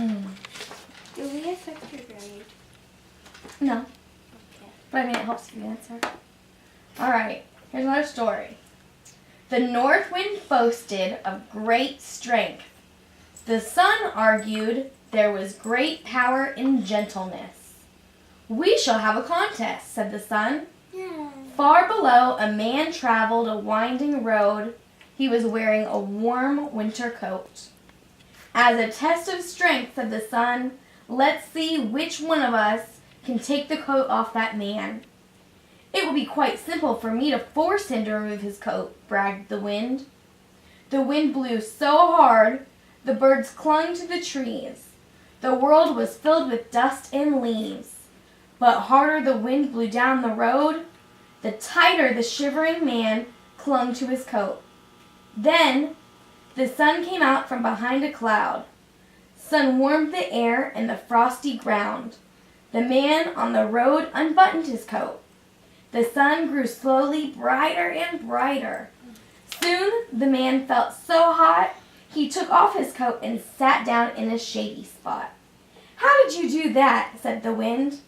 Do we affect your grade? No. Okay. But I mean, it helps you answer. Alright, here's another story. The north wind boasted of great strength. The sun argued there was great power in gentleness. We shall have a contest, said the sun. Yeah. Far below, a man traveled a winding road. He was wearing a warm winter coat. As a test of strength, said the sun, let's see which one of us can take the coat off that man. It will be quite simple for me to force him to remove his coat, bragged the wind. The wind blew so hard, the birds clung to the trees. The world was filled with dust and leaves. But harder the wind blew down the road, the tighter the shivering man clung to his coat. Then the sun came out from behind a cloud. Sun warmed the air and the frosty ground. The man on the road unbuttoned his coat. The sun grew slowly brighter and brighter. Soon the man felt so hot, he took off his coat and sat down in a shady spot. How did you do that? Said the wind.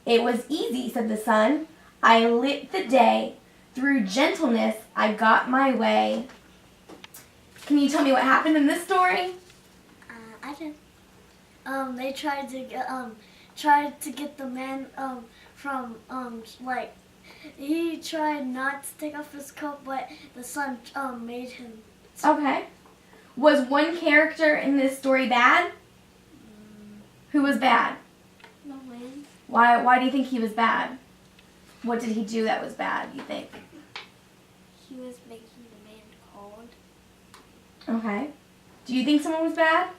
It was easy, said the sun. I lit the day. Through gentleness, I got my way. Can you tell me what happened in this story? I did. They tried to get the man from he tried not to take off his coat, but the sun made him. Okay. Was one character in this story bad? Who was bad? The wind. Why do you think he was bad? What did he do that was bad, you think? He was making the man cold. Okay. Do you think someone was bad?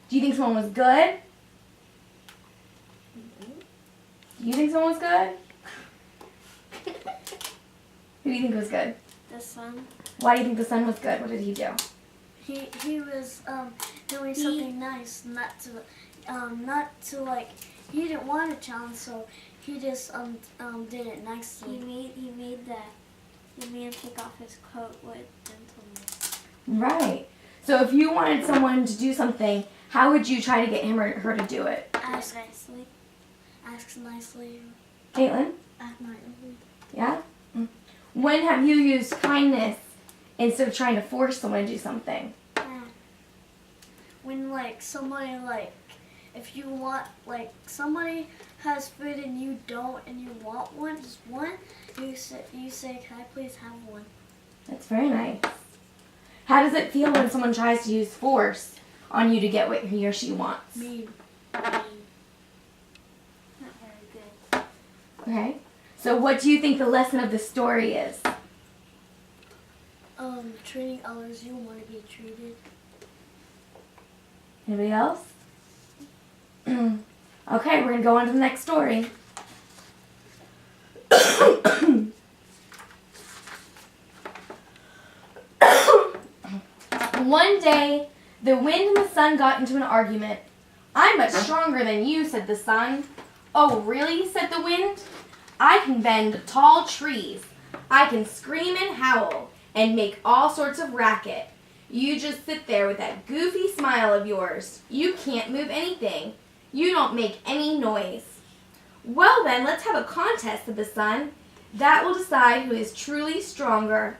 Do you think someone was good? Do you think someone was good? Who do you think was good? The sun. Why do you think the sun was good? What did he do? He was doing something nice, not to he didn't want a challenge, so he just did it nicely. He made the man take off his coat with gentleness. Right. So if you wanted someone to do something, how would you try to get him or her to do it? Ask nicely. Ask nicely. Caitlin? Act nicely. Yeah? When have you used kindness instead of trying to force someone to do something? When somebody if you want somebody has food and you don't and you want one, just one, you say, can I please have one? That's very nice. How does it feel when someone tries to use force on you to get what he or she wants? Mean. Not very good. Okay. So what do you think the lesson of the story is? Treating others you want to be treated. Anybody else? Okay, we're going to go on to the next story. One day, the wind and the sun got into an argument. I'm much stronger than you, said the sun. Oh, really? Said the wind. I can bend tall trees. I can scream and howl and make all sorts of racket. You just sit there with that goofy smile of yours. You can't move anything. You don't make any noise. Well then, let's have a contest, said the sun. That will decide who is truly stronger.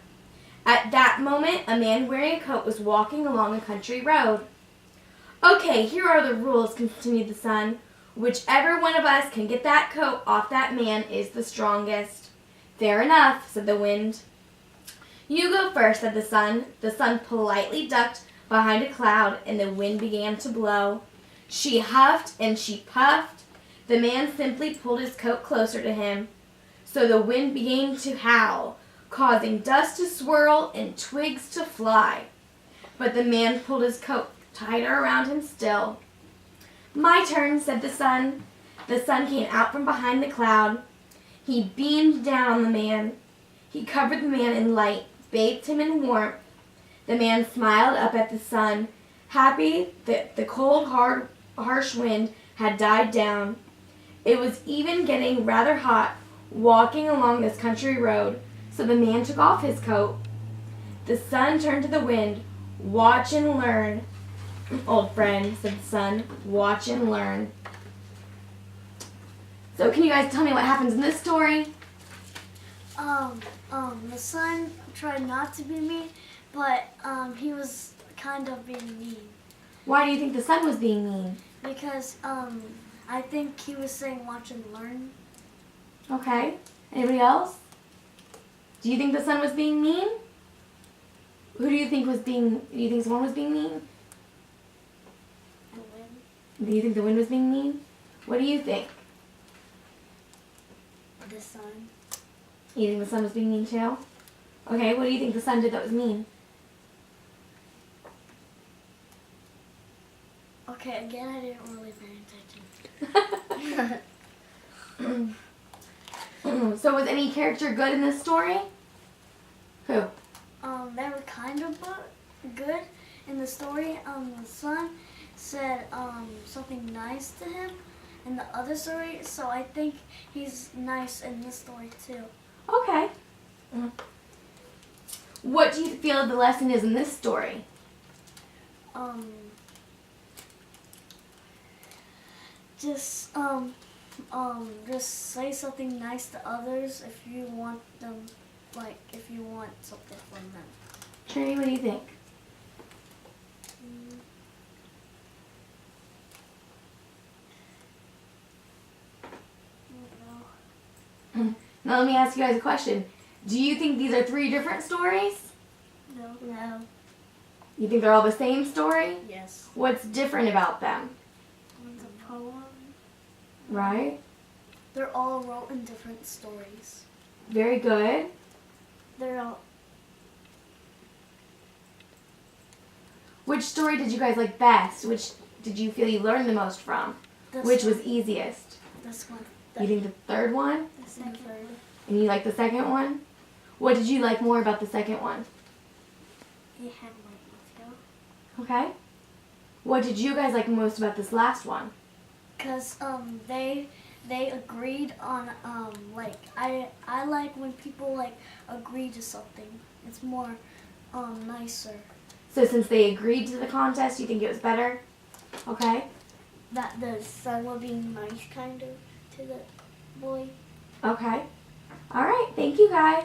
At that moment, a man wearing a coat was walking along a country road. Okay, here are the rules, continued the sun. Whichever one of us can get that coat off that man is the strongest. Fair enough, said the wind. You go first, said the sun. The sun politely ducked behind a cloud, and the wind began to blow. She huffed and she puffed. The man simply pulled his coat closer to him. So the wind began to howl, causing dust to swirl and twigs to fly. But the man pulled his coat tighter around him still. My turn, said the sun. The sun came out from behind the cloud. He beamed down on the man. He covered the man in light, bathed him in warmth. The man smiled up at the sun, happy that the cold, harsh wind had died down. It was even getting rather hot walking along this country road, so the man took off his coat. The sun turned to the wind. Watch and learn. Old friend, said the sun. Watch and learn. So can you guys tell me what happens in this story? The son tried not to be mean, but he was kind of being mean Why do you think the sun was being mean? because I think he was saying watch and learn. Okay. Anybody else? Do you think the sun was being mean? Who do you think was being, do you think someone was being mean? The wind. Do you think the wind was being mean? What do you think? The sun. You think the sun was being mean too? Okay, what do you think the sun did that was mean? Okay, again, I didn't really pay attention. So was any character good in this story? Who? They were kind of good in the story. The son said something nice to him in the other story, so I think he's nice in this story too. Okay. What do you feel the lesson is in this story? Just say something nice to others if you want them, like if you want something from them. Trinity, what do you think? Now let me ask you guys a question. Do you think these are 3 different stories? No. You think they're all the same story? Yes. What's different about them? One's a poem. Right? They're all wrote in different stories. Very good. They're all. Which story did you guys like best? Which did you feel you learned the most from? Which was easiest? This one. You think the third one? The second. And you like the second one? What did you like more about the second one? It had more detail. Okay. What did you guys like most about this last one? Cause they agreed on like I like when people like agree to something. It's more nicer. So since they agreed to the contest, you think it was better? Okay. That the son was being nice kind of to the boy. Okay. All right. Thank you guys.